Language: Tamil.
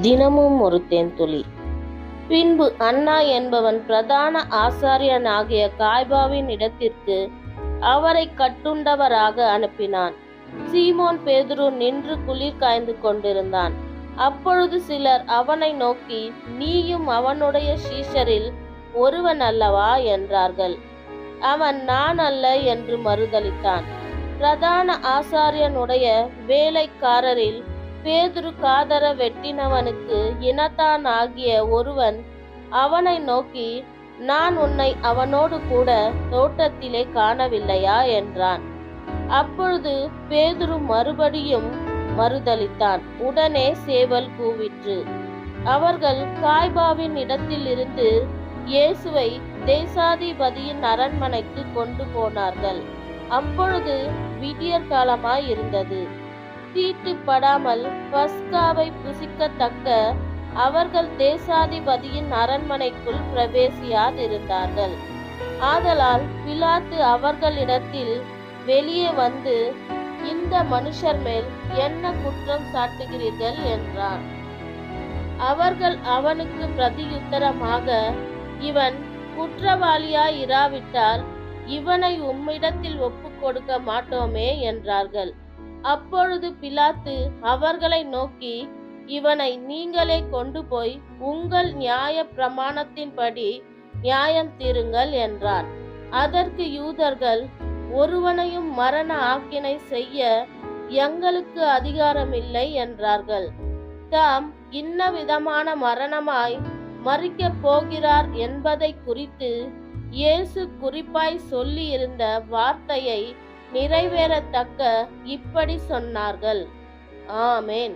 தினமும் ஒரு தேன்துளி. பின்பு அன்னா என்பவன் பிரதான ஆசாரியனாகிய காய்பாவின் இடத்திற்கு அவரை கட்டுண்டவராக அனுப்பினான். சீமோன் பேதுரு நின்று குளிர் காய்ந்து கொண்டிருந்தான். அப்பொழுது சிலர் அவனை நோக்கி, நீயும் அவனுடைய சீஷரில் ஒருவன் அல்லவா என்றார்கள். அவன், நான் அல்ல என்று மறுதலித்தான். பிரதான ஆசாரியனுடைய வேலைக்காரரில் பேதுரு காதர வெட்டினவனுக்கு இனத்தான் ஆகிய ஒருவன் அவனை நோக்கி, நான் உன்னை அவனோடு கூட தோட்டத்திலே காணவில்லையா என்றான். அப்பொழுது பேதுரு மறுபடியும் மறுதலித்தான். உடனே சேவல் கூவிற்று. அவர்கள் காய்பாவின் இடத்திலிருந்து இயேசுவை தேசாதிபதியின் அரண்மனைக்கு கொண்டு போனார்கள். அப்பொழுது விடியற் காலமாய் இருந்தது. தீட்டுப்படாமல் பஸ்காவை புசிக்கத்தக்க அவர்கள் தேசாதிபதியின் அரண்மனைக்குள் பிரவேசியாதிருந்தார்கள். ஆதலால் பிலாத்து அவர்களிடத்தில் வெளியே வந்து, இந்த மனுஷர் மேல் என்ன குற்றம் சாட்டுகிறீர்கள் என்றான். அவர்கள் அவனுக்கு பிரதியுத்தரமாக, இவன் குற்றவாளியாய் இராவிட்டால் இவனை உம்மிடத்தில் ஒப்புக் கொடுக்க மாட்டோமே என்றார்கள். அப்பொழுது பிலாத்து அவர்களை நோக்கி, இவனை நீங்களே கொண்டு போய் உங்கள் நியாய பிரமாணத்தின்படி நியாயம் தீருங்கள் என்றான். அதற்கு யூதர்கள், ஒருவனையும் மரண ஆக்கினை செய்ய எங்களுக்கு அதிகாரமில்லை என்றார்கள். தாம் இன்ன விதமான மரணமாய் மரிக்கப் போகிறார் என்பதை குறித்து இயேசு குறிப்பாய் சொல்லியிருந்த வார்த்தையை நிறைவேறத்தக்க இப்படி சொன்னார்கள். ஆமென்.